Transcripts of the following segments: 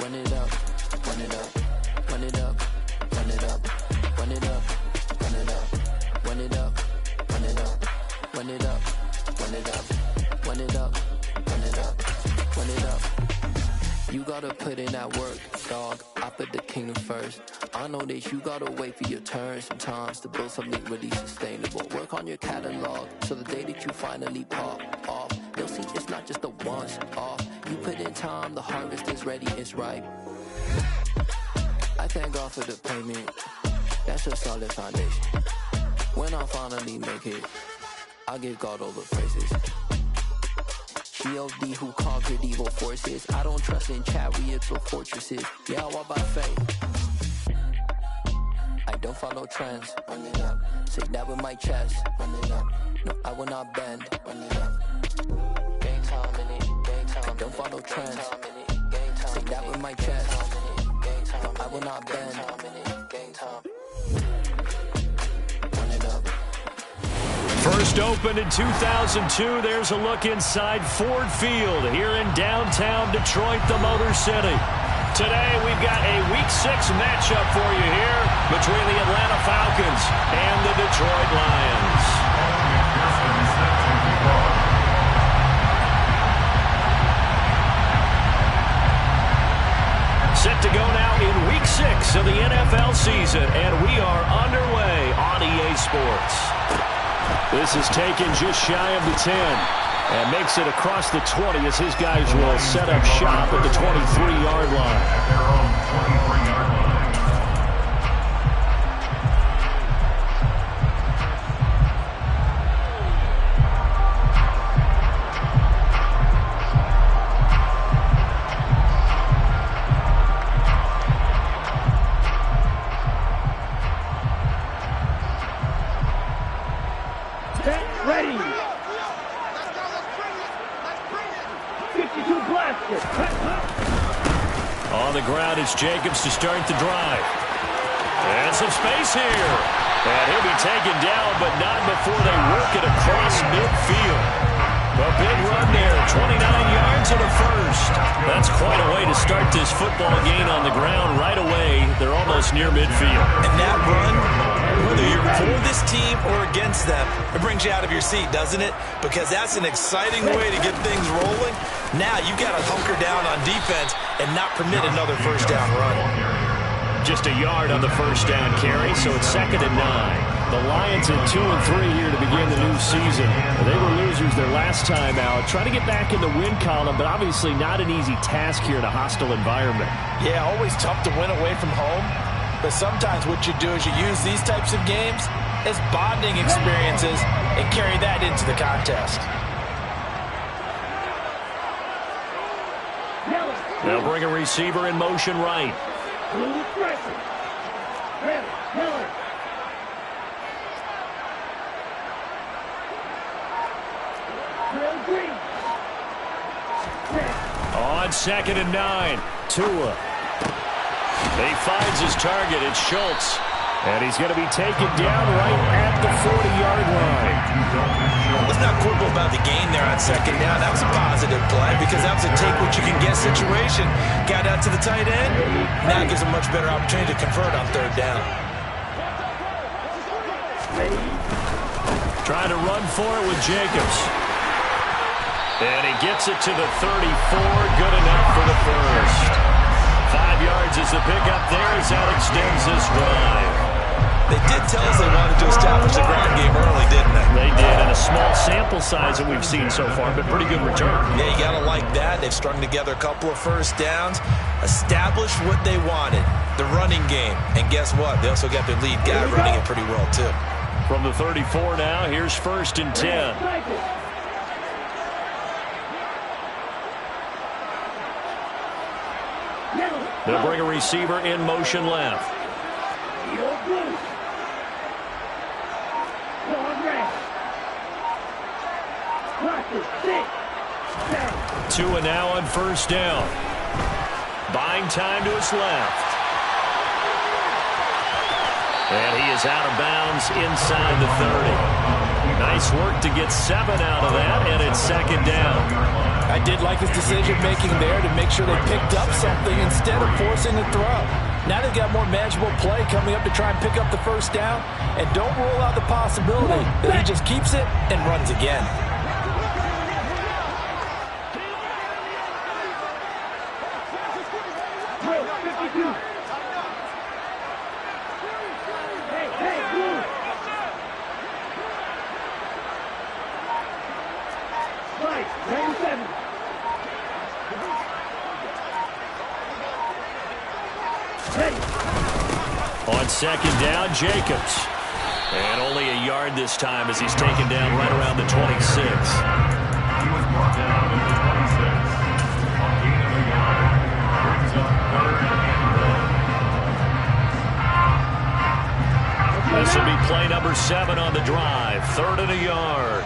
run it up, run it up, run it up, run it up, run it up, run it up, run it up, run it up, run it up, run it up, run it up, run it up, run it up. You gotta put in that work, dog. I put the kingdom first. I know that you gotta wait for your turn sometimes to build something really sustainable. Work on your catalog, so the day that you finally pop off, you'll see it's not just a once off. You put in time, the harvest is ready, it's ripe. I thank God for the payment, that's a solid foundation. When I finally make it, I give God all the praises. G.O.D. who conquered evil forces. I don't trust in chariots or fortresses. Yeah, I walk by faith. I don't follow trends. Run it up. Say that with my chest. Run it up. No, I will not bend. Run it up. Game time in it. Game time. I don't follow trends. Say that with my chest. No, I will not bend. Game time. Run it up. First opened in 2002, there's a look inside Ford Field here in downtown Detroit, the Motor City. Today we've got a Week 6 matchup for you here between the Atlanta Falcons and the Detroit Lions. Set to go now in Week 6 of the NFL season, and we are underway on EA Sports. This is taken just shy of the 10 and makes it across the 20 as his guys will set up shop at the 23-yard line. On the ground, it's Jacobs to start the drive. And some space here. And he'll be taken down, but not before they work it across midfield. A big run there, 29 yards and a first. That's quite a way to start this football game on the ground right away. They're almost near midfield. And that run, whether you're for this team or against them, it brings you out of your seat, doesn't it? Because that's an exciting way to get things rolling. Now you've got to hunker down on defense and not permit another first down run. Just a yard on the first down carry, so it's 2nd and 9. The Lions at 2 and 3 here to begin the new season. They were losers their last time out. Try to get back in the win column, but obviously not an easy task here in a hostile environment. Yeah, always tough to win away from home. But sometimes what you do is you use these types of games as bonding experiences and carry that into the contest. They'll bring a receiver in motion right. On 2nd and 9, Tua. He finds his target, it's Schultz. And he's going to be taken down right at the 40-yard line. Let's not quibble about the gain there on 2nd down. That was a positive play because that was a take-what-you-can-get situation. Got out to the tight end. Now it gives a much better opportunity to convert on 3rd down. Trying to run for it with Jacobs. And he gets it to the 34. Good enough for the first. 5 yards is the pickup there as that extends this drive. They did tell us they wanted to establish the ground game early, didn't they? They did, and a small sample size that we've seen so far, but pretty good return. Yeah, you got to like that. They've strung together a couple of first downs, established what they wanted, the running game. And guess what? They also got their lead guy running it pretty well, too. From the 34 now, here's 1st and 10. They'll bring a receiver in motion left. Tua now on 1st down. Buying time to his left. And he is out of bounds inside the 30. Nice work to get 7 out of that, and it's 2nd down. I did like his decision-making there to make sure they picked up something instead of forcing the throw. Now they've got more manageable play coming up to try and pick up the first down, and don't rule out the possibility that he just keeps it and runs again. On second down, Jacobs. And only a yard this time as he's taken down right around the 26. He was brought down at the 26. On gain of a yard, brings up 3rd and goal. This will be play number 7 on the drive. 3rd and a yard.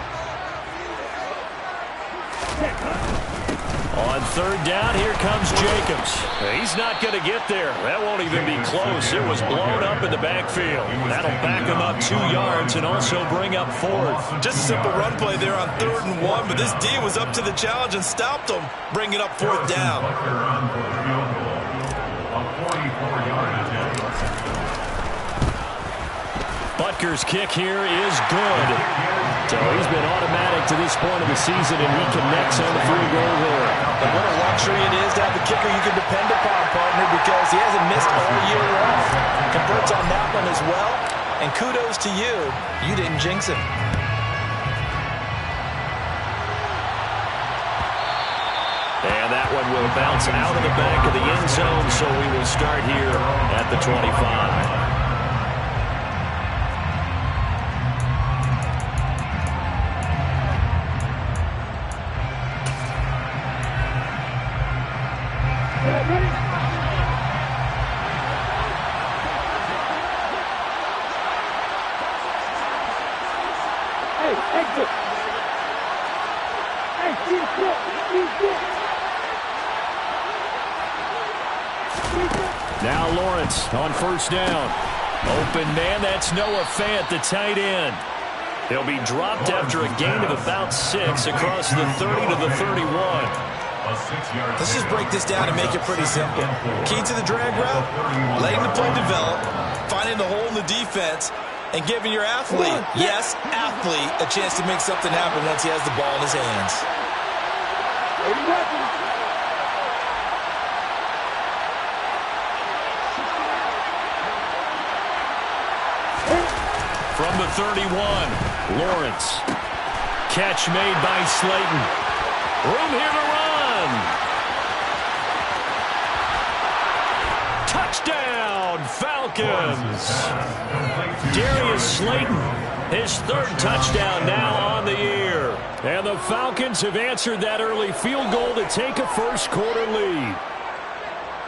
On 3rd down, here comes Jacobs. He's not going to get there. That won't even be close. It was blown up in the backfield. That'll back him up 2 yards and also bring up 4th. Just a simple run play there on 3rd and 1, but this D was up to the challenge and stopped him, bringing up 4th down. Butker run for the field goal. A 44-yard attempt. Butker's kick here is good. So he's been automatic to this point of the season, and he connects on the field goal there. And what a luxury it is to have a kicker you can depend upon, partner, because he hasn't missed all year long. Converts on that one as well, and kudos to you. You didn't jinx him. And that one will bounce out of the back of the end zone, so we will start here at the 25. Now Lawrence on 1st down. Open man, that's Noah Fant, the tight end. He'll be dropped after a gain of about 6 across the 30 to the 31. Let's just break this down and make it pretty simple. Key to the drag route, letting the play develop, finding the hole in the defense, and giving your athlete, yes, athlete, a chance to make something happen once he has the ball in his hands. From the 31, Lawrence. Catch made by Slayton. Room here to run. Touchdown, Falcons. Darius Slayton, his 3rd touchdown now on the year. And the Falcons have answered that early field goal to take a first-quarter lead.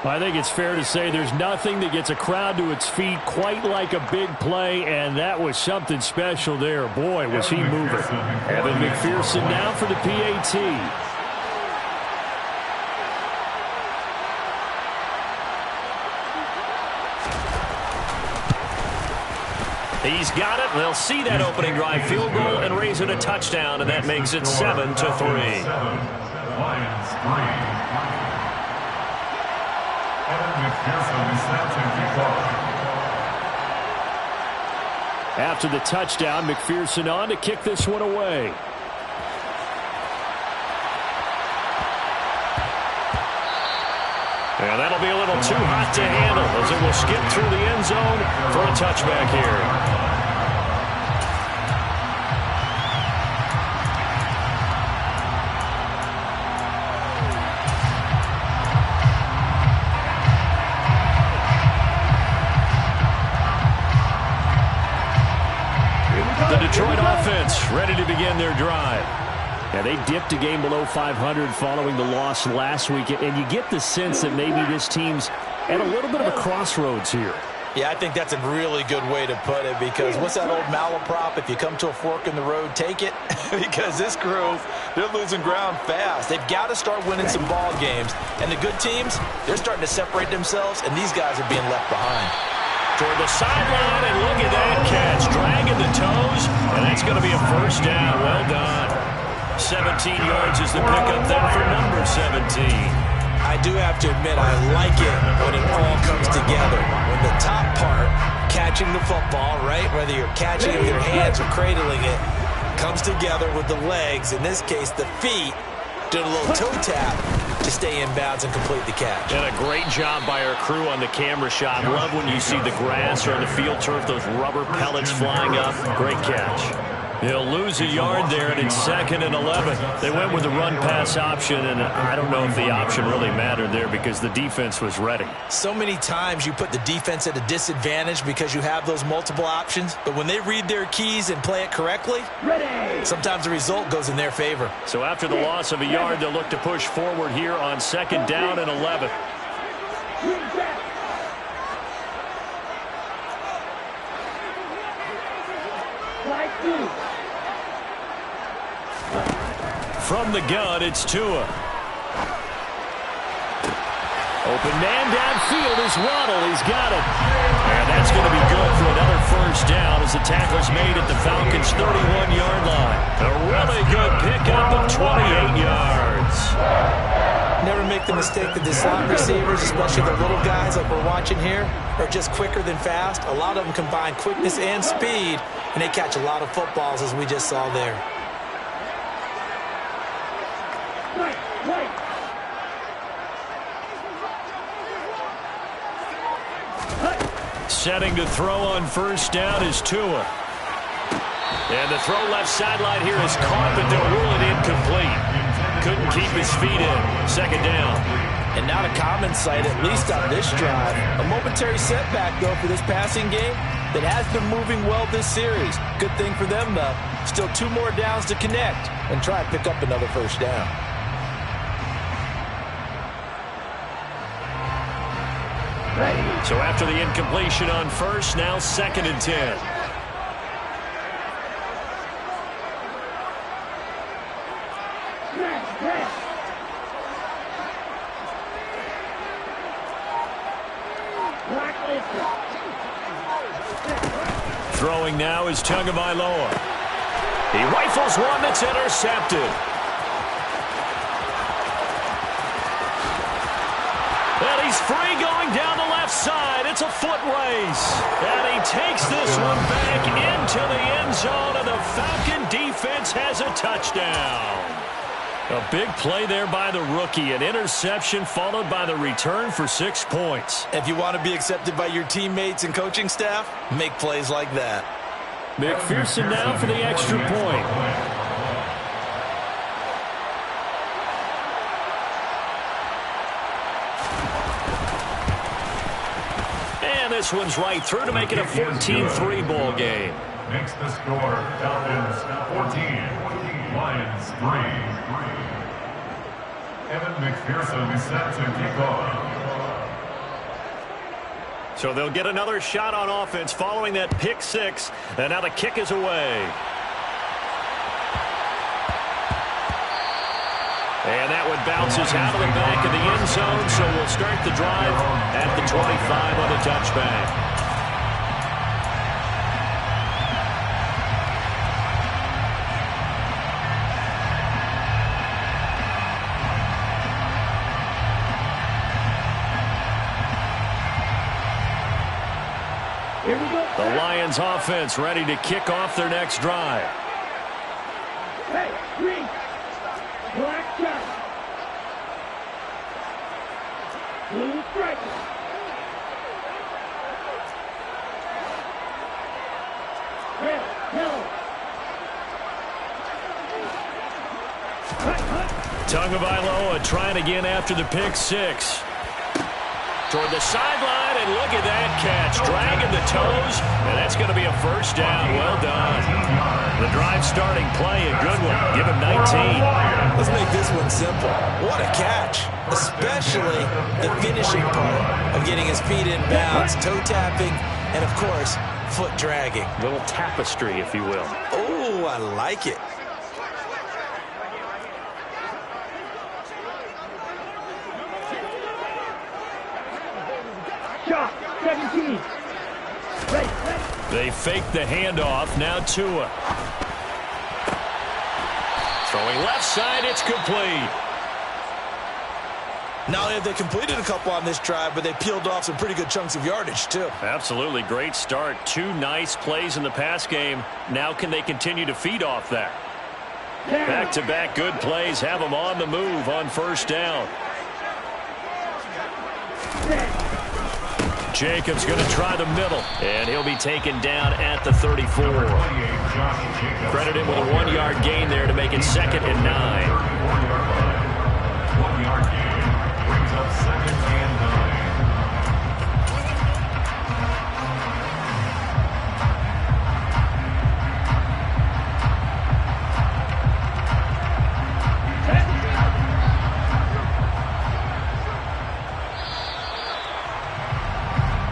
I think it's fair to say there's nothing that gets a crowd to its feet quite like a big play, and that was something special there. Boy, was he moving. Evan McPherson now for the PAT. He's got it. They'll see that opening drive field goal and raise it a touchdown, and that makes it 7-3. Lions 3. After the touchdown, McPherson on to kick this one away. And that'll be a little too hot to handle as it will skip through the end zone for a touchback here. The Detroit offense ready to begin their drive. Yeah, they dipped a game below 500 following the loss last week, and you get the sense that maybe this team's at a little bit of a crossroads here. Yeah, I think that's a really good way to put it, because what's that old malaprop? If you come to a fork in the road, take it. Because this crew, they're losing ground fast. They've got to start winning some ball games. And the good teams, they're starting to separate themselves, and these guys are being left behind. Toward the sideline, and look at that catch. Dragging the toes, and that's going to be a first down. Well done. 17 yards is the pickup there for number 17. I do have to admit, I like it when it all comes together. When the top part, catching the football, right, whether you're catching it with your hands or cradling it, comes together with the legs, in this case the feet, doing a little toe tap to stay in bounds and complete the catch. And a great job by our crew on the camera shot. Love when you see the grass or on the field turf, those rubber pellets flying up. Great catch. He'll lose a yard there, and it's 2nd and 11. They went with the run-pass option, and I don't know if the option really mattered there because the defense was ready. So many times you put the defense at a disadvantage because you have those multiple options, but when they read their keys and play it correctly, sometimes the result goes in their favor. So after the loss of a yard, they'll look to push forward here on 2nd down and 11. From the gun, it's Tua. Open man downfield is Waddle. He's got it. And that's going to be good for another first down as the tackle's made at the Falcons' 31-yard line. A really good pickup of 28 yards. Never make the mistake that the slot receivers, especially the little guys like we're watching here, are just quicker than fast. A lot of them combine quickness and speed, and they catch a lot of footballs, as we just saw there. Setting to throw on first down is Tua. And the throw left sideline here is caught, but they'll rule it incomplete. Couldn't keep his feet in. 2nd down. And not a common sight, at least on this drive. A momentary setback, though, for this passing game that has been moving well this series. Good thing for them, though. Still 2 more downs to connect and try to pick up another first down. So after the incompletion on first, now 2nd and 10. Throwing now is Tagovailoa. He rifles one that's intercepted. And he's free going down the left side. It's a foot race. And he takes this one back into the end zone, and the Falcon defense has a touchdown. A big play there by the rookie. An interception followed by the return for 6 points. If you want to be accepted by your teammates and coaching staff, make plays like that. McPherson now for the extra point. And this one's right through to make it a 14-3 ball game. Makes the score Falcons 14, Lions 3. Evan McPherson set to kick off. So they'll get another shot on offense following that pick 6. And now the kick is away. And that one bounces out of the back of the end zone, so we'll start the drive at the 25 on the touchback. The Lions offense ready to kick off their next drive. Hey, green. Black shot. Blue strike. Red, yellow. Tagovailoa trying again after the pick 6. Toward the sideline, and look at that catch. Dragging the toes, and that's going to be a first down. Well done. The drive starting play, a good one. Give him 19. Let's make this one simple. What a catch, especially the finishing part of getting his feet in bounds, toe tapping, and, of course, foot dragging. A little tapestry, if you will. Oh, I like it. Shot, 17. Ready. They fake the handoff. Now Tua. Throwing left side, it's complete. Not only have they completed a couple on this drive, but they peeled off some pretty good chunks of yardage, too. Absolutely great start. 2 nice plays in the pass game. Now can they continue to feed off that? Back-to-back good plays have them on the move on first down. Jacobs going to try the middle, and he'll be taken down at the 34. Credited with a 1-yard gain there to make it 2nd and 9. 1-yard gain brings up 2nd and 9.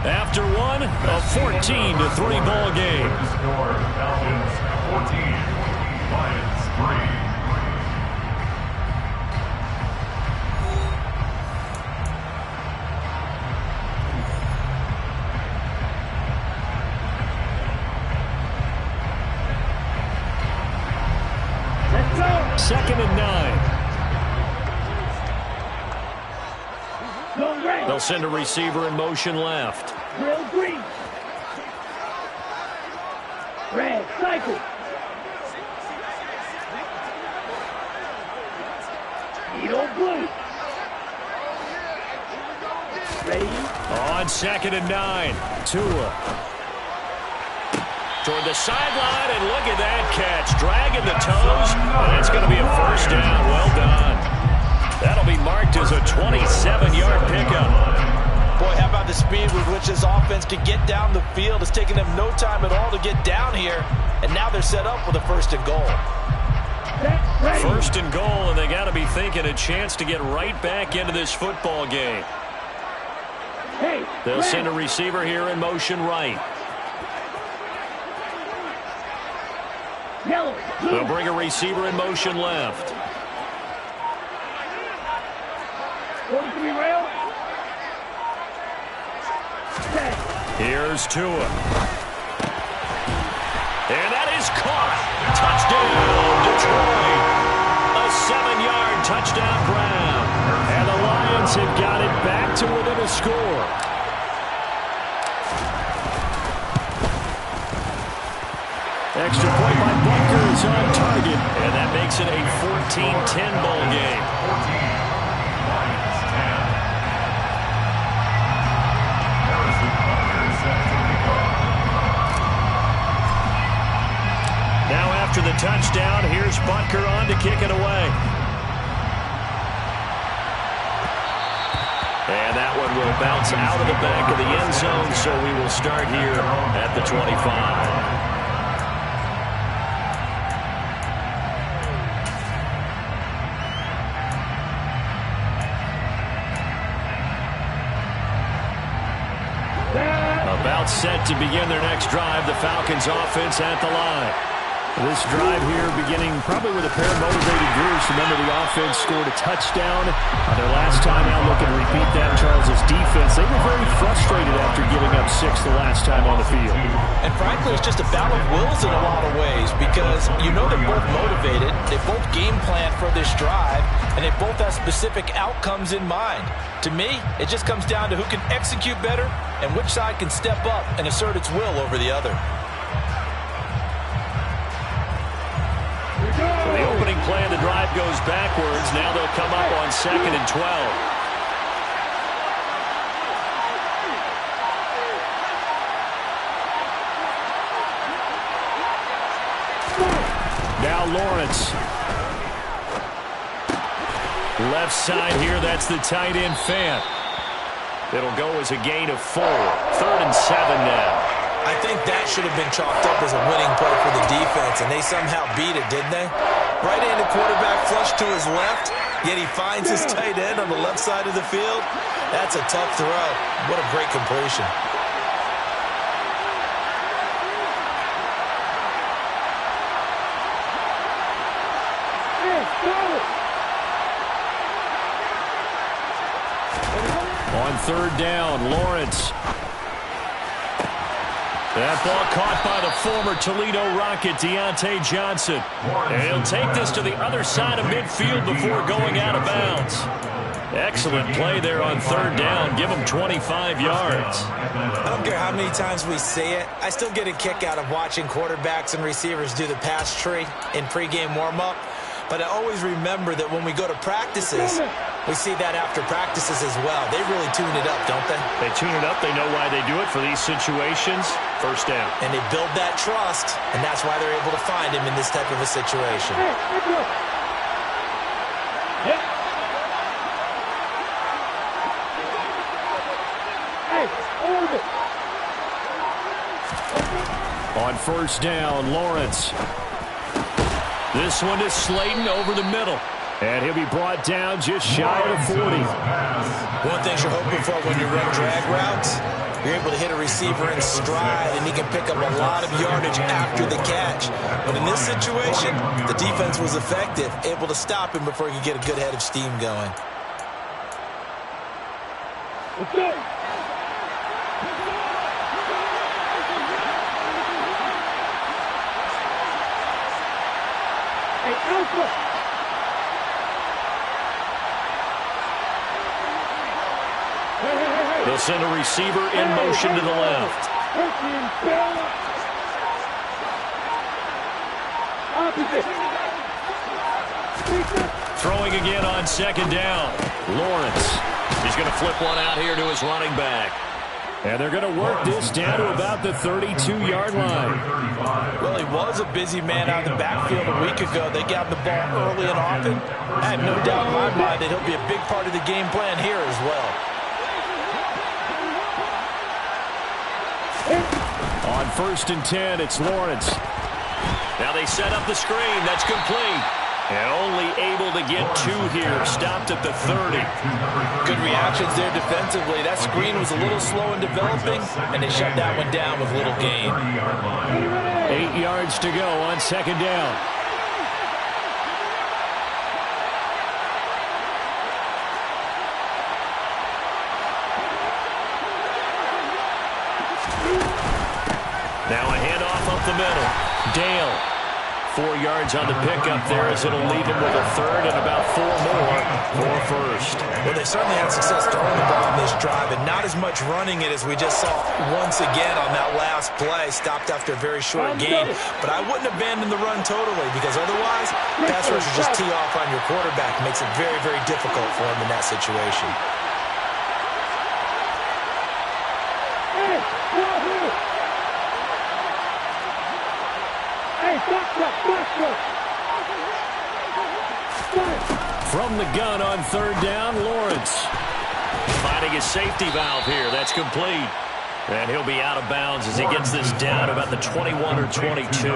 After one, a 14-3 ball game. Score, Falcons 14, Lions 3. Let's go. 2nd and 9. Go right. They'll send a receiver in motion left. Drill green. Red, cycle. Needle blue. Ready? On 2nd and 9. Tua. Toward the sideline, and look at that catch. Dragging the toes, and it's going to be a first down. Well done. That'll be marked as a 27-yard pickup. Boy, how about the speed with which this offense can get down the field? It's taken them no time at all to get down here, and now they're set up with a 1st and goal. Ready. 1st and goal, and they got to be thinking a chance to get right back into this football game. Hey, They'll red. send a receiver here in motion right. Yellow, blue. They'll bring a receiver in motion left. 43 rail. Set. Here's Tua. And that is caught. Touchdown, Detroit. A 7-yard touchdown grab. And the Lions have got it back to within a score. Extra point by Butker is on target. And that makes it a 14-10 ball game. 14, Lions 10. Harrison Butker set to kick off. Now after the touchdown, here's Butker on to kick it away. And that one will bounce out of the back of the end zone, so we will start here at the 25. About set to begin their next drive, the Falcons offense at the line. This drive here beginning probably with a pair of motivated groups. Remember, the offense scored a touchdown on their last time out. Looking to repeat that. Charles's defense, they were very frustrated after giving up 6 the last time on the field. And frankly, it's just a battle of wills in a lot of ways because you know they're both motivated, they both game plan for this drive, and they both have specific outcomes in mind. To me, it just comes down to who can execute better and which side can step up and assert its will over the other. So the opening play of the drive goes backwards. Now they'll come up on 2nd and 12. Now Lawrence. Left side here, that's the tight end Fant. It'll go as a gain of 4. 3rd and 7 now. I think that should have been chalked up as a winning play for the defense, and they somehow beat it, didn't they? Right-handed quarterback flush to his left, yet he finds his tight end on the left side of the field. That's a tough throw. What a great completion. On 3rd down, Lawrence. That ball caught by the former Toledo Rocket, Deontay Johnson. And he'll take this to the other side of midfield before going out of bounds. Excellent play there on third down. Give him 25 yards. I don't care how many times we say it. I still get a kick out of watching quarterbacks and receivers do the pass tree in pregame warm-up. But I always remember that when we go to practices, we see that after practices as well. They really tune it up, don't they? They tune it up. They know why they do it for these situations. First down. And they build that trust, and that's why they're able to find him in this type of a situation. On first down, Lawrence. This one is Slayton over the middle. And he'll be brought down just shy of the 40. One thing you're hoping for when you run drag routes, you're able to hit a receiver in stride, and he can pick up a lot of yardage after the catch. But in this situation, the defense was effective, able to stop him before he could get a good head of steam going. Okay. Hey, Alpha! They'll send a receiver in motion to the left. Throwing again on second down. Lawrence. He's going to flip one out here to his running back. And they're going to work this down to about the 32-yard line. Well, he was a busy man out of the backfield a week ago. They got the ball early and often. I have no doubt in my mind that he'll be a big part of the game plan here as well. On first and 10, it's Lawrence. Now they set up the screen. That's complete. And only able to get two here. Stopped at the 30. Good reactions there defensively. That screen was a little slow in developing, and they shut that one down with little gain. 8 yards to go on second down. Now a handoff up the middle. Dale. 4 yards on the pickup there as it'll leave him with a third and about 4 more for first. Well, they certainly had success throwing the ball in this drive and not as much running it as we just saw once again on that last play. Stopped after a very short gain. But I wouldn't abandon the run totally because otherwise, pass rush will just tee off on your quarterback. It makes it very, very difficult for him in that situation. From the gun on third down, Lawrence. Finding his safety valve here. That's complete. And he'll be out of bounds as he gets this down about the 21 or 22.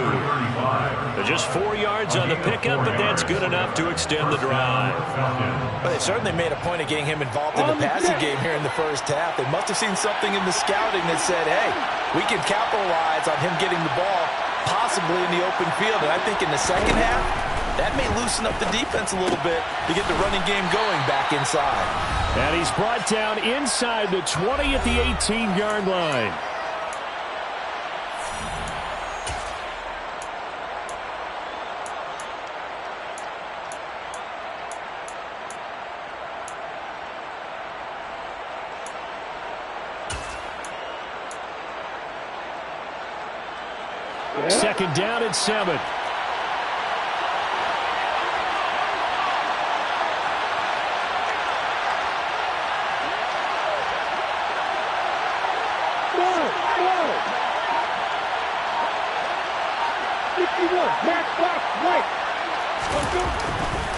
Just 4 yards on the pickup, but that's good enough to extend the drive. Well, they certainly made a point of getting him involved in the passing game here in the first half. They must have seen something in the scouting that said, hey, we can capitalize on him getting the ball possibly in the open field. And I think in the second half, that may loosen up the defense a little bit to get the running game going back inside. And he's brought down inside the 20 at the 18-yard line. Second down at 7.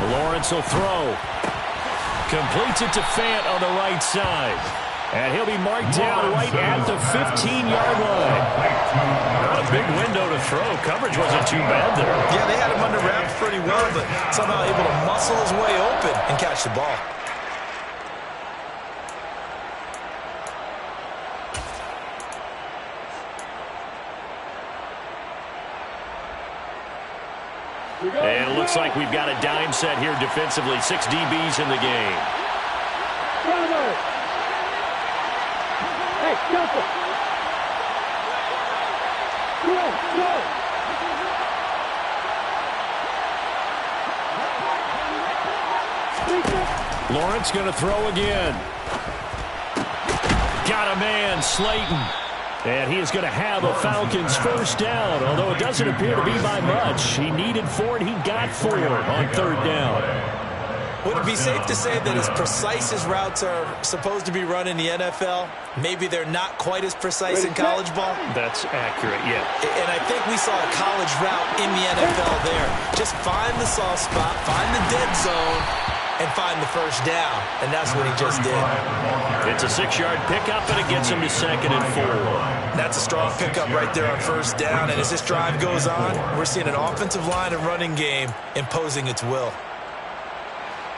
Lawrence will throw. Completes it to Fant on the right side. And he'll be marked down right at the 15-yard line. Not a big window to throw. Coverage wasn't too bad there. Yeah, they had him under wraps pretty well, but somehow able to muscle his way open and catch the ball. And it looks like we've got a dime set here defensively. 6 DBs in the game. Lawrence going to throw again. Got a man, Slayton. And he is going to have a Falcons first down, although it doesn't appear to be by much. He needed 4, and he got 4 on third down. Would it be safe to say that as precise as routes are supposed to be run in the NFL, maybe they're not quite as precise in college ball? That's accurate, yeah. And I think we saw a college route in the NFL there. Just find the soft spot, find the dead zone, and find the first down. And that's what he just did. It's a 6-yard pickup, and it gets him to 2nd and 4. That's a strong pickup right there on first down. And as this drive goes on, we're seeing an offensive line and running game imposing its will.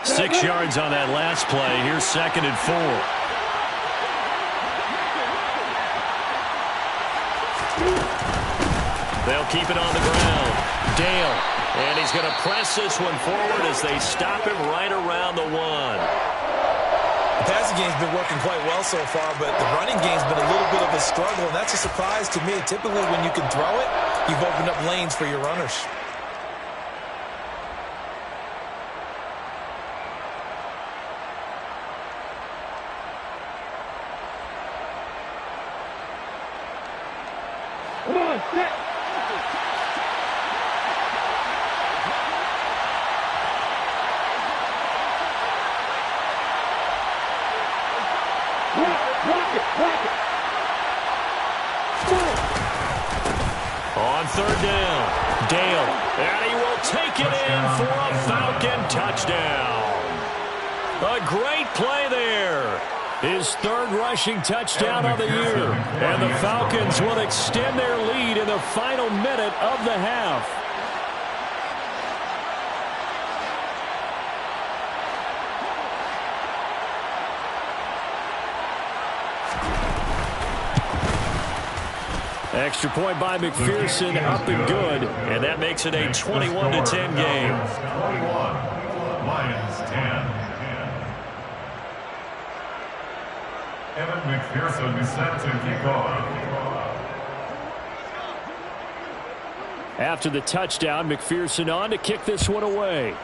6 yards on that last play. Here's 2nd and 4. They'll keep it on the ground. Dale. And he's going to press this one forward as they stop him right around the 1. The passing game's been working quite well so far, but the running game's been a little bit of a struggle, and that's a surprise to me. Typically, when you can throw it, you've opened up lanes for your runners. Come on, set. Block it. On third down, Dale. And he will take it in for a Falcon touchdown. A great play there. His 3rd rushing touchdown of the year. And the Falcons will extend their lead in the final minute of the half. Extra point by McPherson, up and good. And that makes it a 21-10 game. 21, Lions 10. Evan McPherson is set to kick off. After the touchdown, McPherson on to kick this one away.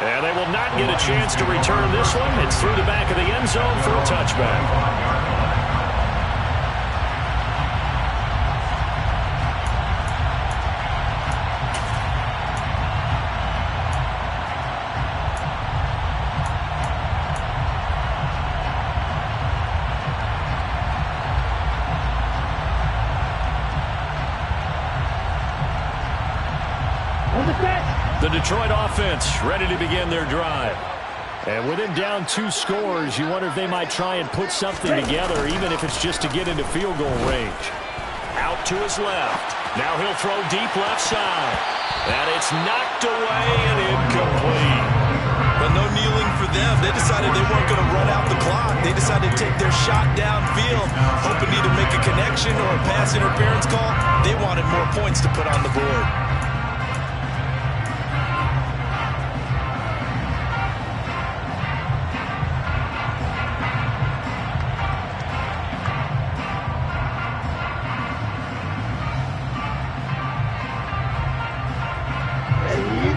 And they will not get a chance to return this one. It's through the back of the end zone for a touchback. The Detroit offense ready to begin their drive. And with him down 2 scores, you wonder if they might try and put something together, even if it's just to get into field goal range. Out to his left. Now he'll throw deep left side. And it's knocked away and incomplete. But no kneeling for them. They decided they weren't going to run out the clock. They decided to take their shot downfield, hoping to either make a connection or a pass interference call. They wanted more points to put on the board.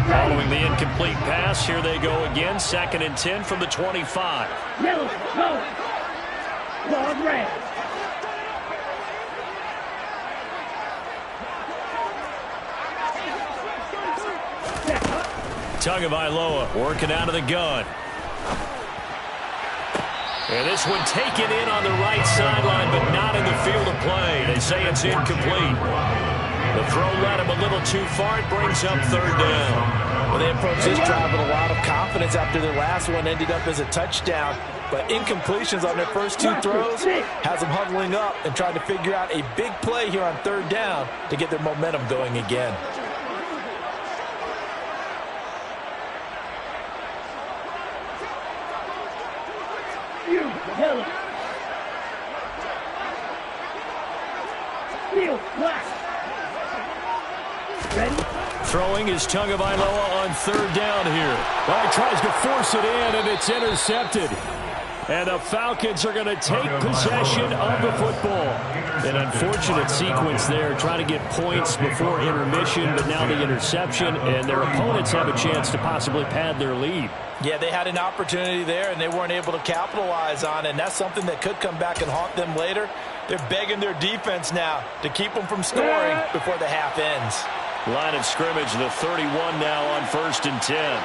Following the incomplete pass, here they go again. 2nd and 10 from the 25. Yellow, go. Long red. Tagovailoa working out of the gun. And this one taken in on the right sideline, but not in the field of play. They say it's incomplete. The throw led him a little too far. It brings up 3rd down. Well, they approached this drive with a lot of confidence after their last one ended up as a touchdown. But incompletions on their first 2 throws has them huddling up and trying to figure out a big play here on 3rd down to get their momentum going again. Yellow. Steel, black. Ready? Throwing is Tagovailoa on 3rd down here. Well, he tries to force it in, and it's intercepted. And the Falcons are going to take possession of the football. An unfortunate sequence there, trying to get points before intermission, but now the interception, and their opponents have a chance to possibly pad their lead. Yeah, they had an opportunity there, and they weren't able to capitalize on it, and that's something that could come back and haunt them later. They're begging their defense now to keep them from scoring before the half ends. Line of scrimmage, the 31 now on 1st and 10.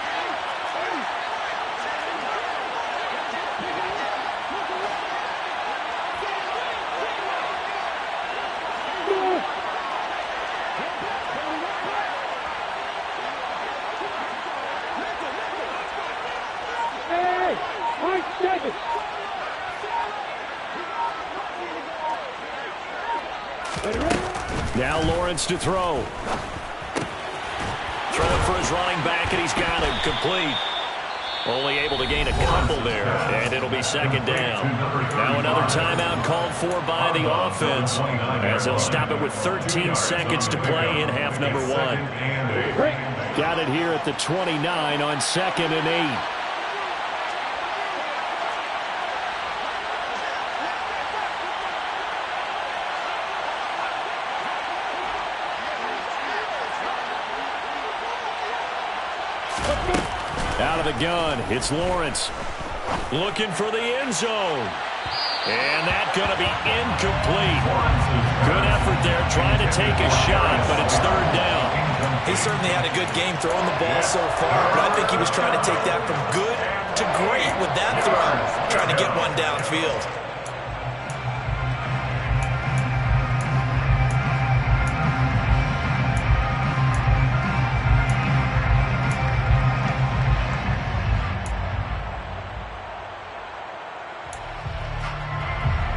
Now Lawrence to throw. Throwing for his running back, and he's got him complete. Only able to gain a couple there, and it'll be 2nd down. Now another timeout called for by the offense, as they'll stop it with 13 seconds to play in half number 1. Got it here at the 29 on 2nd and 8. Out of the gun, it's Lawrence. Looking for the end zone. And that's going to be incomplete. Good effort there, trying to take a shot, but it's 3rd down. He certainly had a good game throwing the ball so far, but I think he was trying to take that from good to great with that throw, trying to get one downfield.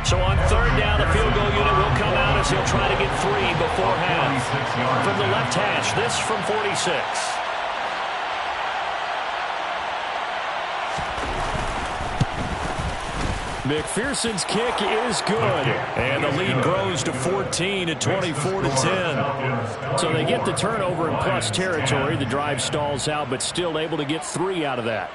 So on 3rd down, the field goal unit will come out as he'll try to get 3 before half. From the left hash, this from 46. McPherson's kick is good. And the lead grows to 14 at 24-10. So they get the turnover in plus territory. The drive stalls out, but still able to get 3 out of that.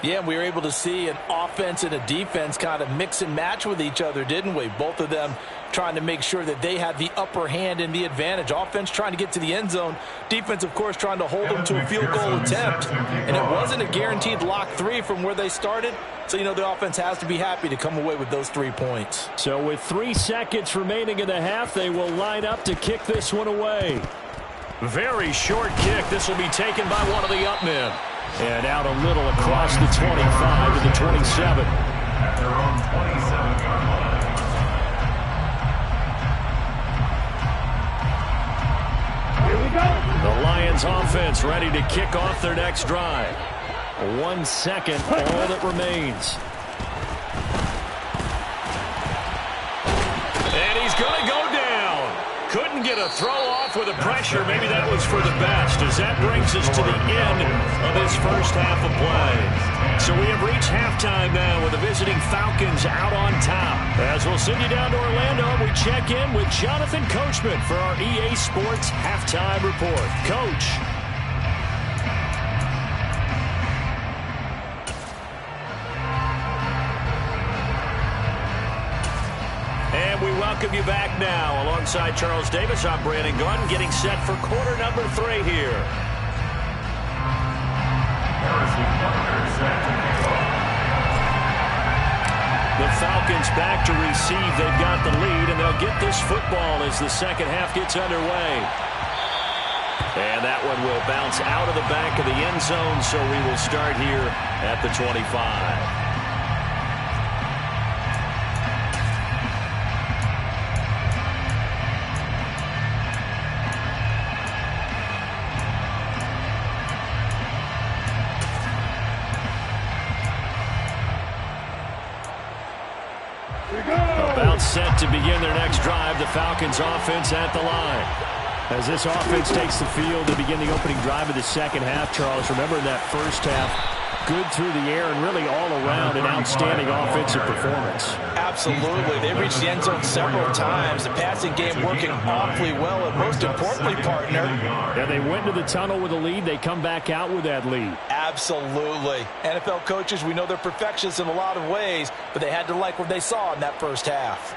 Yeah, we were able to see an offense and a defense kind of mix and match with each other, didn't we? Both of them trying to make sure that they had the upper hand and the advantage. Offense trying to get to the end zone. Defense, of course, trying to hold them to a field goal attempt. And it wasn't a guaranteed lock 3 from where they started. So, you know, the offense has to be happy to come away with those 3 points. So with 3 seconds remaining in the half, they will line up to kick this one away. Very short kick. This will be taken by one of the up men. And out a little across the 25 to the 27. At their own 27-yard line. Here we go. The Lions offense ready to kick off their next drive. 1 second, all that remains. And he's going to go down. Couldn't get a throw off with the pressure. Maybe that was for the best, as that brings us to the end of his first half of play. So we have reached halftime now with the visiting Falcons out on top. As we'll send you down to Orlando, we check in with Jonathan Coachman for our EA Sports Halftime Report. Coach. And we welcome you back now. Alongside Charles Davis, I'm Brandon Gordon, getting set for quarter number 3 here. The Falcons back to receive. They've got the lead, and they'll get this football as the second half gets underway. And that one will bounce out of the back of the end zone, so we will start here at the 25. About set to begin their next drive. The Falcons offense at the line. As this offense takes the field to begin the opening drive of the second half, Charles, remember in that first half, Good through the air and really all around an outstanding offensive performance. Absolutely. They reached the end zone several times. The passing game working awfully well. And most importantly, partner. Yeah, they went to the tunnel with a lead. They come back out with that lead. Absolutely. NFL coaches, we know they're perfectionists in a lot of ways, but they had to like what they saw in that first half.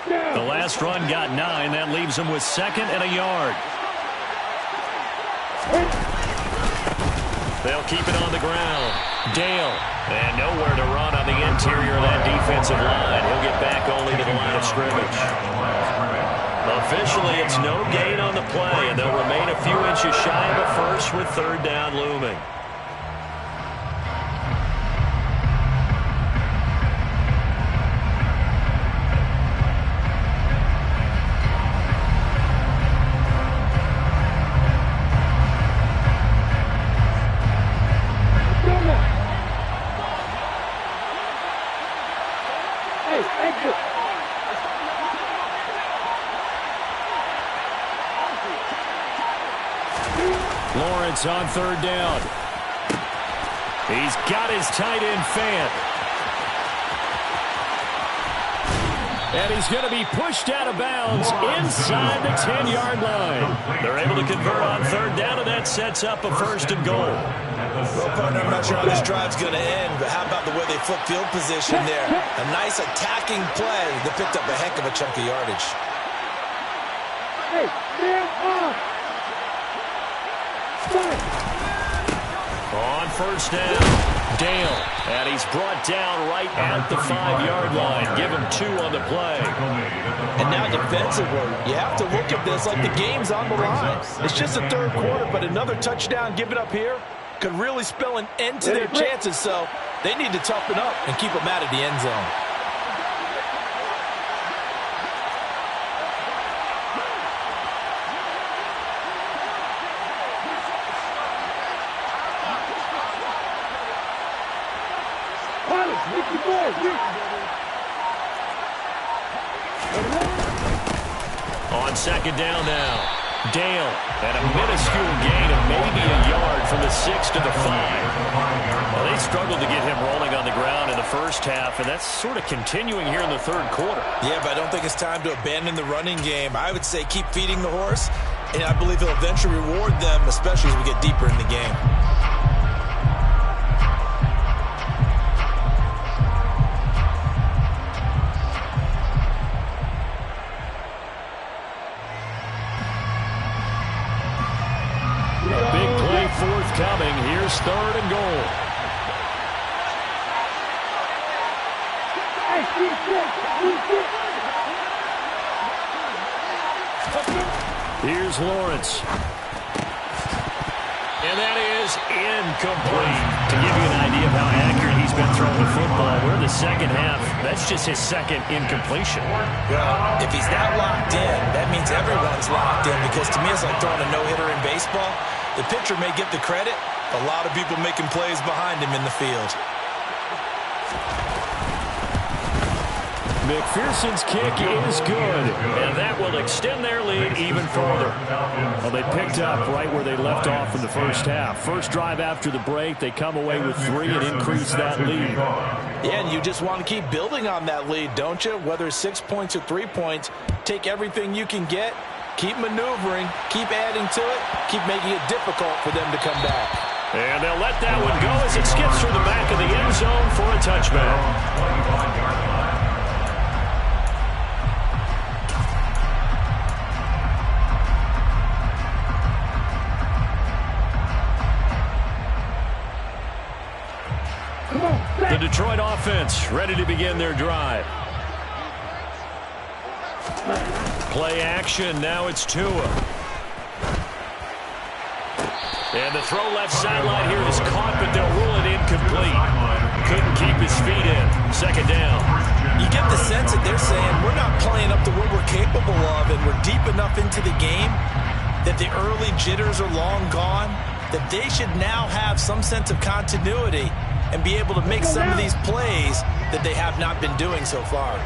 The last run got 9. That leaves them with 2nd and a yard. They'll keep it on the ground. Dale. And nowhere to run on the interior of that defensive line. He'll get back only to the line of scrimmage. Officially, it's no gain on the play, and they'll remain a few inches shy of a first with 3rd down looming. Lawrence on 3rd down. He's got his tight end fan. And he's going to be pushed out of bounds inside the 10-yard line. They're able to convert on 3rd down, and that sets up a 1st and goal. Well, partner, I'm not sure how this drive's going to end, but how about the way they flip field position there? A nice attacking play that picked up a heck of a chunk of yardage. Hey, stand up! On 1st down, Dale. And he's brought down right at the 5-yard line. Give him 2 on the play. And now defensively, you have to look at this like the game's on the line. It's just the 3rd quarter, but another touchdown given up here could really spell an end to their chances. So they need to toughen up and keep them out of the end zone. On 2nd down now, Dale, and a minuscule gain of maybe a yard from the 6 to the 5. Well, they struggled to get him rolling on the ground in the first half, and that's sort of continuing here in the 3rd quarter. Yeah, but I don't think it's time to abandon the running game. I would say keep feeding the horse, and I believe he'll eventually reward them, especially as we get deeper in the game. Forthcoming. Here's 3rd and goal. Here's Lawrence. And that is incomplete. To give you an idea of how accurate he's been throwing the football, we're in the 2nd half. That's just his 2nd incompletion. Well, if he's that locked in, that means everyone's locked in, because to me it's like throwing a no-hitter in baseball. The pitcher may get the credit. A lot of people making plays behind him in the field. McPherson's kick is good, and that will extend their lead even further. Well, they picked up right where they left off in the first half. First drive after the break, they come away with 3 and increase that lead. Yeah, and you just want to keep building on that lead, don't you? Whether it's 6 points or 3 points, take everything you can get. Keep maneuvering, keep adding to it, keep making it difficult for them to come back. And they'll let that one go as it skips through the back of the end zone for a touchback. The Detroit offense ready to begin their drive. Play action, now it's Tua. And the throw left sideline here is caught, but they'll rule it incomplete. Couldn't keep his feet in. 2nd down. You get the sense that they're saying we're not playing up to what we're capable of, and we're deep enough into the game that the early jitters are long gone, that they should now have some sense of continuity and be able to make some of these plays that they have not been doing so far.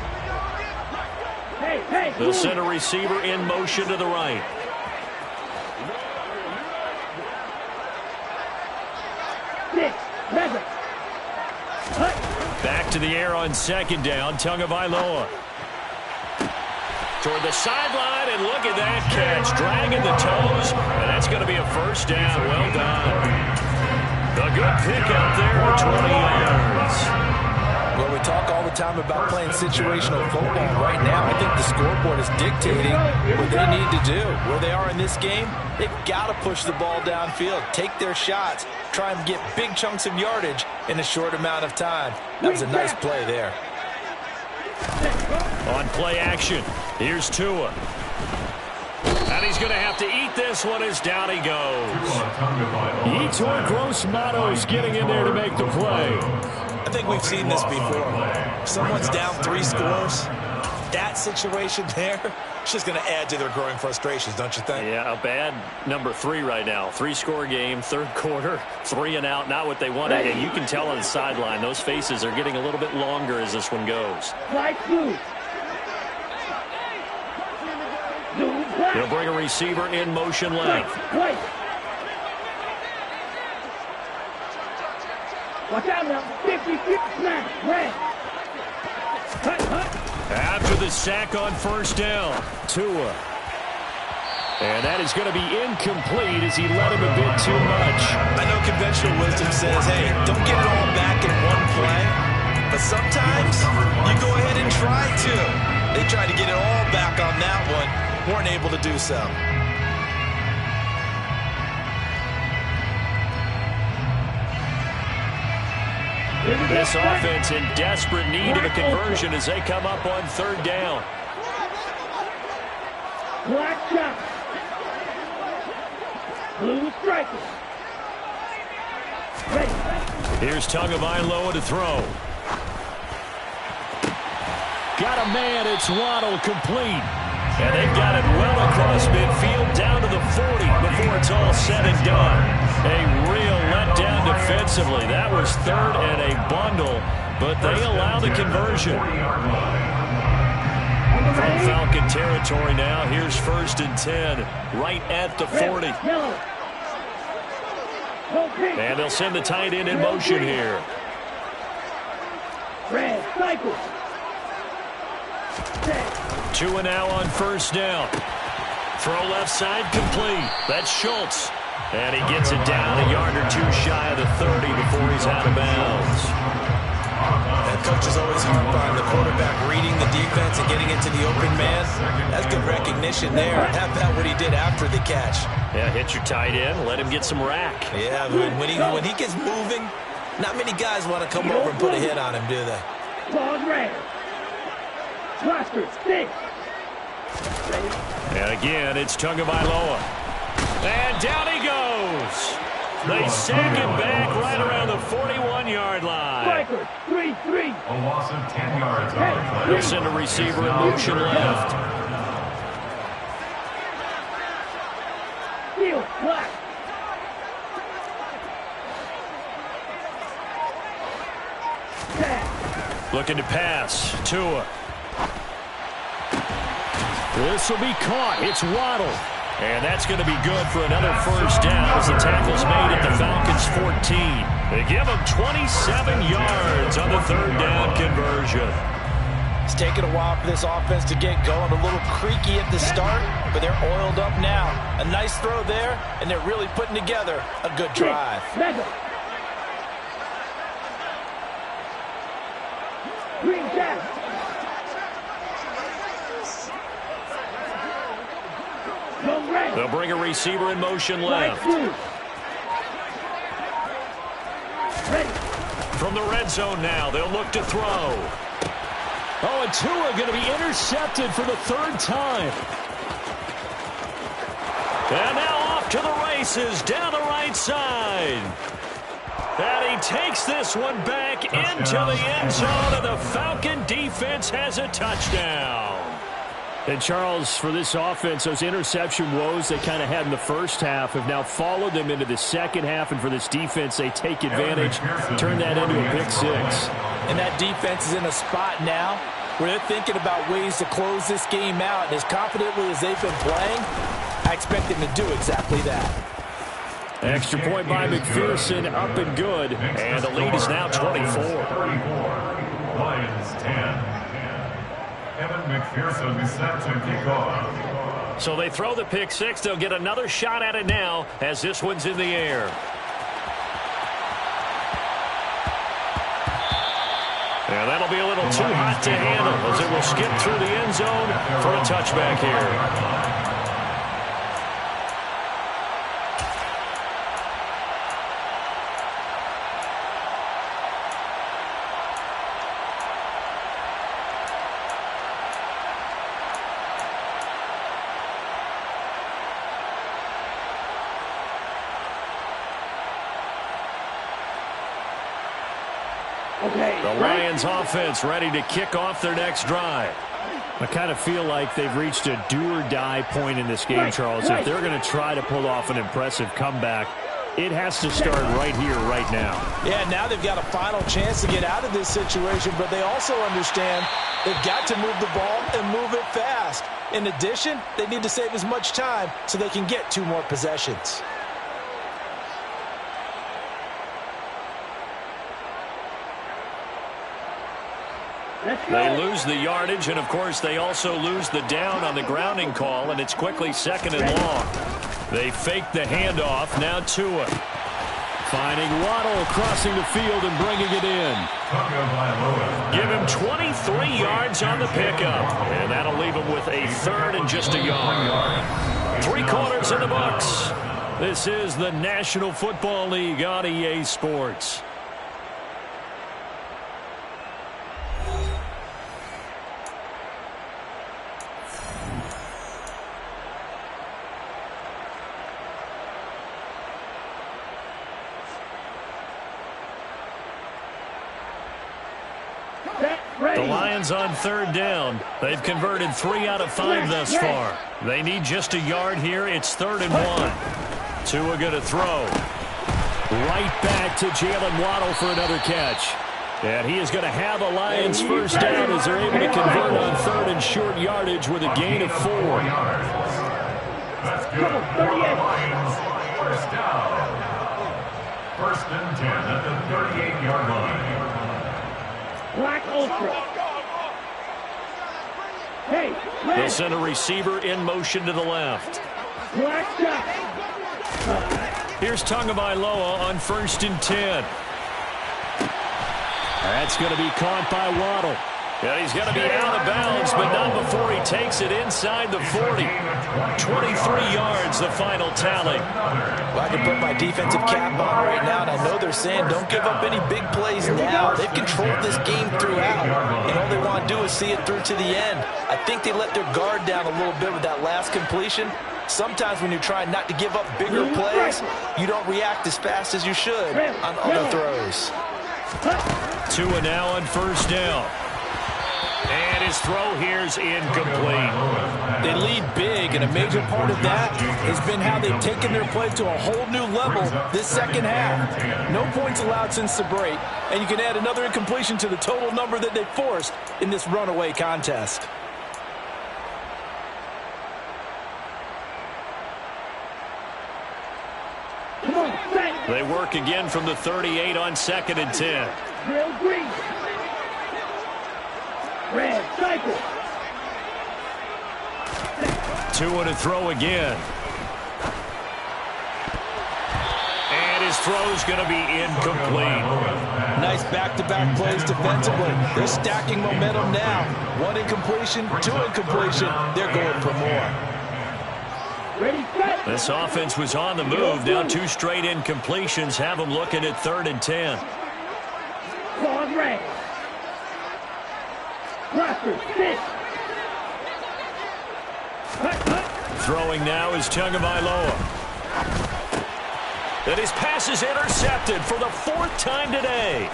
They'll send a receiver in motion to the right. Mega. Back to the air on second down. Tagovailoa. Toward the sideline, and look at that catch. Dragging the toes, and that's going to be a first down. Well done. A good pick out there, 20 yards. Well, we talk all the time about playing situational football. Right now, I think the scoreboard is dictating what they need to do. Where they are in this game, they've got to push the ball downfield, take their shots, try and get big chunks of yardage in a short amount of time. That was a nice play there. On play action, here's Tua. And he's going to have to eat this one as down he goes. Yetur Gross-Matos getting in there to make the play. I think we've seen this before. Someone's down 3 scores. That situation there, it's just going to add to their growing frustrations, don't you think? Yeah, a bad number 3 right now. 3-score game, third quarter, 3 and out, not what they wanted. And you can tell on the sideline, those faces are getting a little bit longer as this one goes. They'll bring a receiver in motion left. Watch out now. 50, snap, red. After the sack on first down, Tua. And that is going to be incomplete as he let him a bit too much. I know conventional wisdom says, hey, don't get it all back in one play. But sometimes you go ahead and try to. They tried to get it all back on that one. Weren't able to do so. This offense in desperate need of a conversion as they come up on third down. Black shot. Blue striker. Here's Tagovailoa to throw. Got a man, it's Waddle, complete. And they've got it well across midfield down to the 40 before it's all said and done. A real letdown defensively. That was third and a bundle, but they allow the conversion. From Falcon territory now, here's 1st and 10, right at the 40. And they'll send the tight end in motion here. Red cycle. Tua now on first down. Throw left side complete. That's Schultz. And he gets it down a yard or 2 shy of the 30 before he's out of bounds. And coaches always harp on the quarterback reading the defense and getting into the open man. That's good recognition there. How about what he did after the catch? Yeah, hit your tight end, let him get some rack. Yeah, when he gets moving, not many guys want to come over and put a hit on him, do they? Claude red. Cluster, stick. And again, it's Tagovailoa. And down he goes. They sack him back right around the 41-yard line. Striker, 3-3. A loss of 10 yards on the play. They'll send a receiver in motion left. Field, black. Looking to pass. Tua. This will be caught. It's Waddle. And that's going to be good for another first down as the tackle's made at the Falcons' 14. They give them 27 yards on the third down conversion. It's taken a while for this offense to get going. A little creaky at the start, but they're oiled up now. A nice throw there, and they're really putting together a good drive. Mega. Green jacket. They'll bring a receiver in motion left. From the red zone now, they'll look to throw. Oh, and Tua going to be intercepted for the 3rd time. And now off to the races down the right side. And he takes this one back into the end zone, and the Falcon defense has a touchdown. And, Charles, for this offense, those interception woes they kind of had in the first half have now followed them into the second half. And for this defense, they take advantage, turn that into a pick 6. And that defense is in a spot now where they're thinking about ways to close this game out. And as confidently as they've been playing, I expect them to do exactly that. Extra point by McPherson, up and good. And the lead is now 24. 34. Lions 10. Evan McPherson set to kick off. So they throw the pick six. They'll get another shot at it now as this one's in the air. And that'll be a little too hot to handle as it will skip through the end zone for a touchback here. The Lions offense ready to kick off their next drive. I kind of feel like they've reached a do-or-die point in this game, Charles. If they're going to try to pull off an impressive comeback, it has to start right here, right now. Yeah, now they've got a final chance to get out of this situation, but they also understand they've got to move the ball and move it fast. In addition, they need to save as much time so they can get 2 more possessions. They lose the yardage, and, of course, they also lose the down on the grounding call, and it's quickly 2nd and long. They fake the handoff. Now Tua. Finding Waddle crossing the field and bringing it in. Give him 23 yards on the pickup, and that'll leave him with a 3rd and just a yard. 3 quarters in the books. This is the National Football League on EA Sports. The Lions on 3rd down. They've converted 3 out of 5 thus far. They need just a yard here. It's 3rd and 1. Tua going to throw. Right back to Jalen Waddle for another catch. And he is going to have a Lions first down as they're able to convert on 3rd and short yardage with a gain of 4. That's good. Lions first down. 1st and 10 at the 38-yard line. Black Ultra. Hey, They'll send a receiver in motion to the left. Black shot. Here's Tagovailoa on 1st and 10. That's going to be caught by Waddle. And he's going to be out of bounds, but not before he takes it inside the 40. 23 yards, the final tally. Well, I can put my defensive cap on right now, and I know they're saying don't give up any big plays now. They've controlled this game throughout, and all they want to do is see it through to the end. I think they let their guard down a little bit with that last completion. Sometimes when you're trying not to give up bigger plays, you don't react as fast as you should on other throws. Tua now on 1st down. And his throw here's incomplete. They lead big, and a major part of that has been how they've taken their play to a whole new level this second half. No points allowed since the break, and you can add another incompletion to the total number that they forced in this runaway contest. They work again from the 38 on 2nd and 10. Real green. Red cycle. Tua to throw again. And his throw's going to be incomplete. Nice back-to-back plays defensively. They're stacking momentum now. 1 incompletion, 2 incompletion. They're going for more. Ready, set. This offense was on the move. Now 2 straight incompletions have them looking at 3rd and 10. Claws red. Roster, sit. Throwing now is Tagovailoa. And his pass is intercepted for the 4th time today.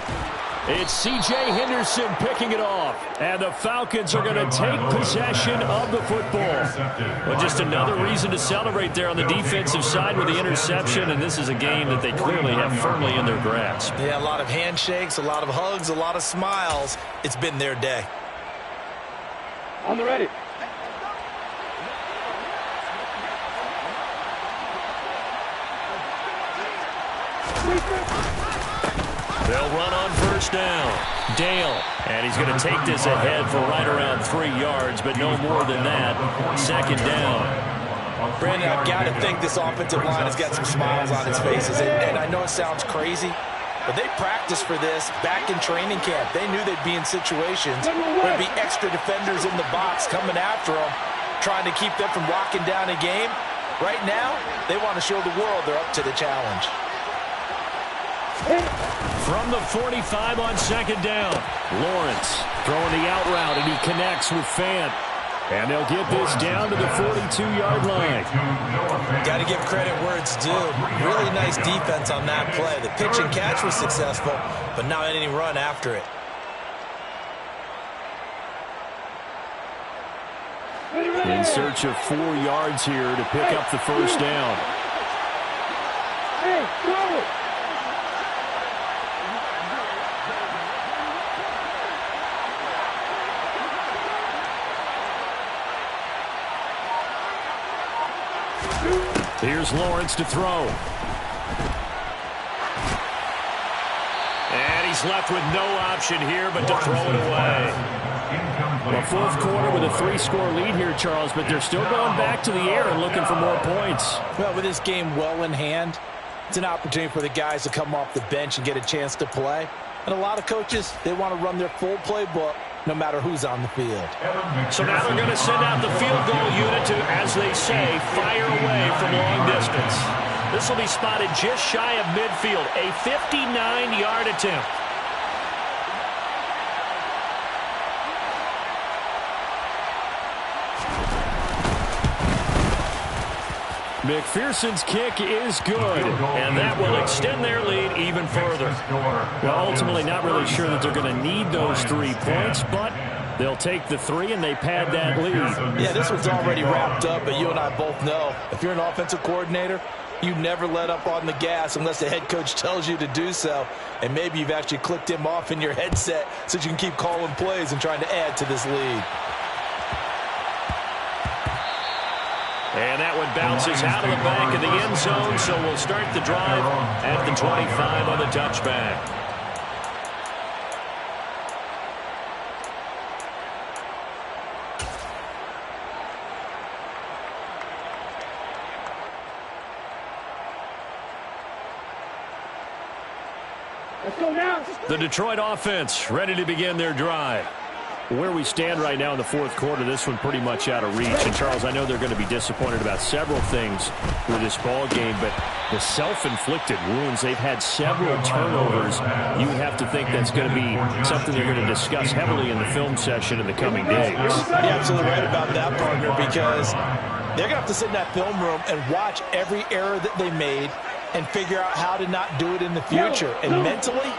It's C.J. Henderson picking it off. And the Falcons are going to take possession of the football. Well, just another reason to celebrate there on the defensive side with the interception. And this is a game that they clearly have firmly in their grasp. Yeah, a lot of handshakes, a lot of hugs, a lot of smiles. It's been their day. On the ready. They'll run on first down. Dale, and he's going to take this ahead for right around 3 yards, but no more than that. Second down. Brandon, I've got to think this offensive line has got some smiles on its faces. And I know it sounds crazy, but they practiced for this back in training camp. They knew they'd be in situations where there'd be extra defenders in the box coming after them, trying to keep them from locking down a game. Right now, they want to show the world they're up to the challenge. From the 45 on second down, Lawrence throwing the out route, and he connects with Fant. And they'll get this down to the 42-yard line. Got to give credit where it's due. Really nice defense on that play. The pitch and catch was successful, but not any run after it. In search of 4 yards here to pick up the first down. Hey, go! Here's Lawrence to throw. And he's left with no option here but to throw it away. A fourth quarter with a 3-score lead here, Charles, but they're still going back to the air and looking for more points. Well, with this game well in hand, it's an opportunity for the guys to come off the bench and get a chance to play. And a lot of coaches, they want to run their full playbook no matter who's on the field. So now they're going to send out the field goal unit to, as they say, fire away from long distance. This will be spotted just shy of midfield, a 59-yard attempt. McPherson's kick is good, and that will extend their lead even further. Well, ultimately, not really sure that they're going to need those 3 points, but they'll take the 3 and they pad that lead. Yeah, this one's already wrapped up, but you and I both know if you're an offensive coordinator, you never let up on the gas unless the head coach tells you to do so. And maybe you've actually clicked him off in your headset so you can keep calling plays and trying to add to this lead. And that one bounces out of the back of the end zone, so we'll start the drive at the 25 on the touchback. Let's go now. The Detroit offense ready to begin their drive. Where we stand right now in the fourth quarter, this one pretty much out of reach. And, Charles, I know they're going to be disappointed about several things with this ball game, but the self-inflicted wounds, they've had several turnovers. You would have to think that's going to be something they're going to discuss heavily in the film session in the coming days. You're absolutely right about that, partner, because they're going to have to sit in that film room and watch every error that they made and figure out how to not do it in the future. And mentally,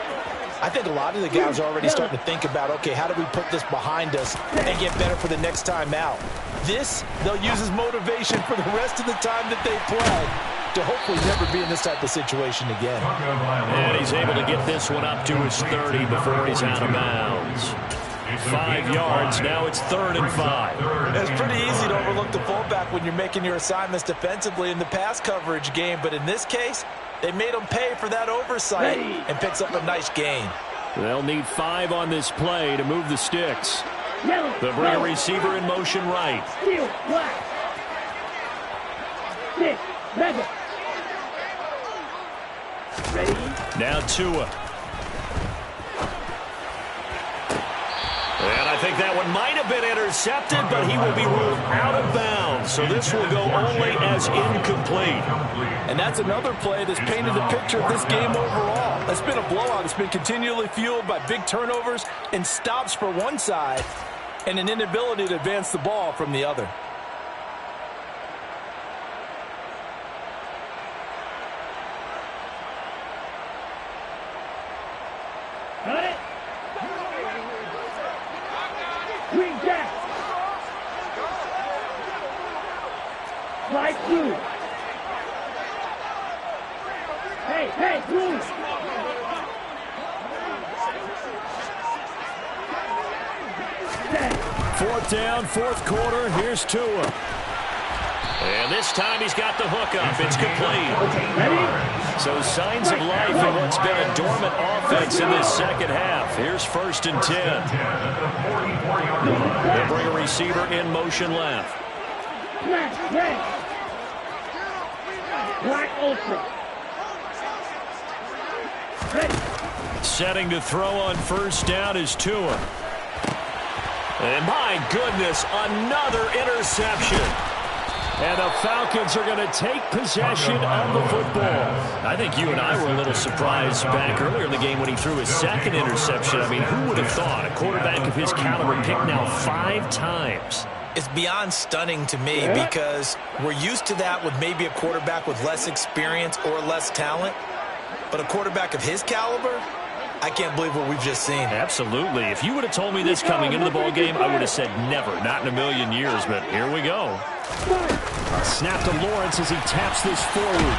I think a lot of the guys are already starting to think about, okay, how do we put this behind us and get better for the next time out? This, they'll use as motivation for the rest of the time that they play to hopefully never be in this type of situation again. And he's able to get this one up to his 30 before he's out of bounds. 5 yards, now it's 3rd and 5. It's pretty easy to overlook the fullback when you're making your assignments defensively in the pass coverage game, but in this case, they made him pay for that oversight and picks up a nice gain. They'll need 5 on this play to move the sticks. They'll bring a receiver in motion right. Steel, black. 6, 7. Ready? Now Tua. And I think that one might have been intercepted, but he will be ruled out of bounds. So this will go only as incomplete. And that's another play that's painted a picture of this game overall. It's been a blowout. It's been continually fueled by big turnovers and stops for one side and an inability to advance the ball from the other. Got it? Green Jack. Slide through. Hey, through. Fourth down, fourth quarter. Here's Tua. And this time he's got the hook up. It's complete. Okay, ready? So signs of life in what's been a dormant offense in this second half. Here's 1st and 10. They'll bring a receiver in motion left. Smash, red. Black open. Ready. Setting to throw on 1st down is Tua. And my goodness, another interception. And the Falcons are going to take possession of the football. I think you and I were a little surprised back earlier in the game when he threw his 2nd interception. I mean, who would have thought a quarterback of his caliber picked now 5 times? It's beyond stunning to me because we're used to that with maybe a quarterback with less experience or less talent. But a quarterback of his caliber, I can't believe what we've just seen. Absolutely. If you would have told me this coming into the ball game, I would have said never, not in a million years. But here we go. Snap to Lawrence as he taps this forward.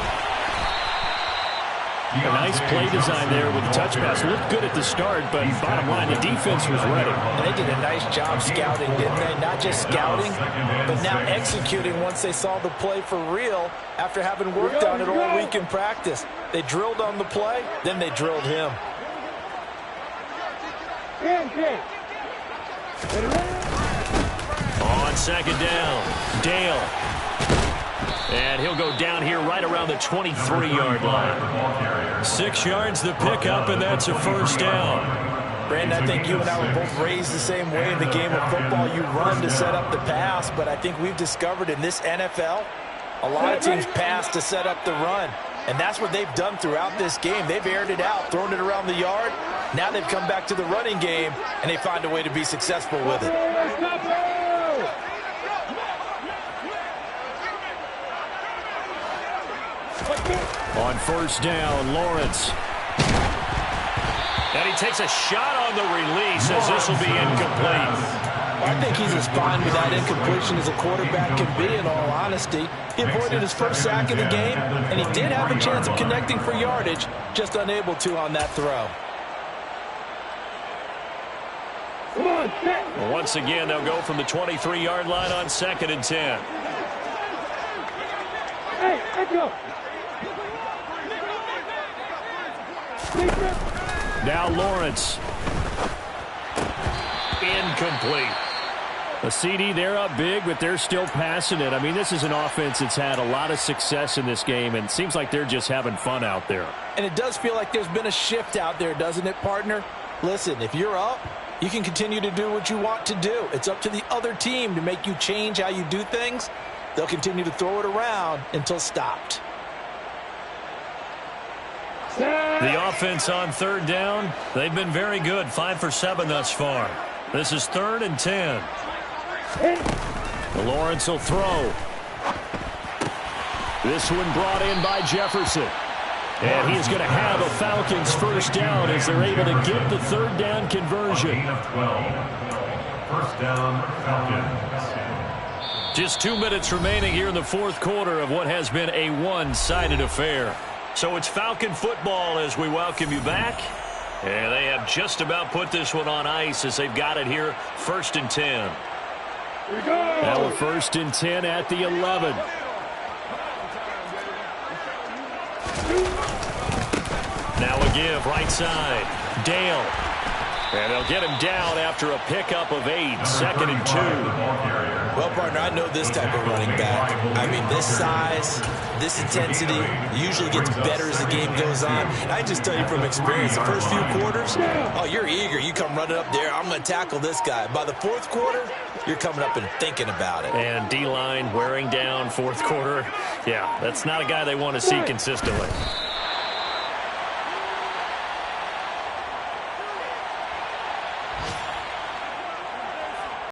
A nice play design there with the touch pass. Looked good at the start, but bottom line, the defense was ready. And they did a nice job scouting, didn't they? Not just scouting, but now executing once they saw the play for real after having worked on it all week in practice. They drilled on the play, then they drilled him. On 2nd down, Dale. And he'll go down here right around the 23-yard line. 6 yards the pickup, and that's a 1st down. Brandon, I think you and I were both raised the same way in the game of football. You run to set up the pass, but I think we've discovered in this NFL, a lot of teams pass to set up the run. And that's what they've done throughout this game. They've aired it out, thrown it around the yard. Now they've come back to the running game, and they find a way to be successful with it. On 1st down, Lawrence. And he takes a shot on the release as this will be incomplete. I think he's as fine with that incompletion as a quarterback can be, in all honesty. He avoided his 1st sack of the game, and he did have a chance of connecting for yardage, just unable to on that throw. Well, once again, they'll go from the 23-yard line on 2nd and 10. Hey, let's go. Now Lawrence. Incomplete. A CD, they're up big, but they're still passing it. I mean, this is an offense that's had a lot of success in this game, and it seems like they're just having fun out there. And it does feel like there's been a shift out there, doesn't it, partner? Listen, if you're up, you can continue to do what you want to do. It's up to the other team to make you change how you do things. They'll continue to throw it around until stopped. The offense on 3rd down, they've been very good, 5 for 7 thus far. This is 3rd and 10. Lawrence will throw. This one brought in by Jefferson. And he's going to have a Falcons 1st down as they're able to get the 3rd down conversion. 1st down, Falcons. Just 2 minutes remaining here in the 4th quarter of what has been a one-sided affair. So it's Falcon football as we welcome you back. And they have just about put this one on ice as they've got it here, 1st and 10. Now a 1st and 10 at the 11. Now a give, right side. Dale. And they'll get him down after a pickup of 8, 2nd and 2. Well, partner, I know this type of running back. I mean, this size, this intensity usually gets better as the game goes on. I just tell you from experience, the first few quarters, oh, you're eager. You come running up there, I'm going to tackle this guy. By the 4th quarter, you're coming up and thinking about it. And D-line wearing down 4th quarter. Yeah, that's not a guy they want to see consistently.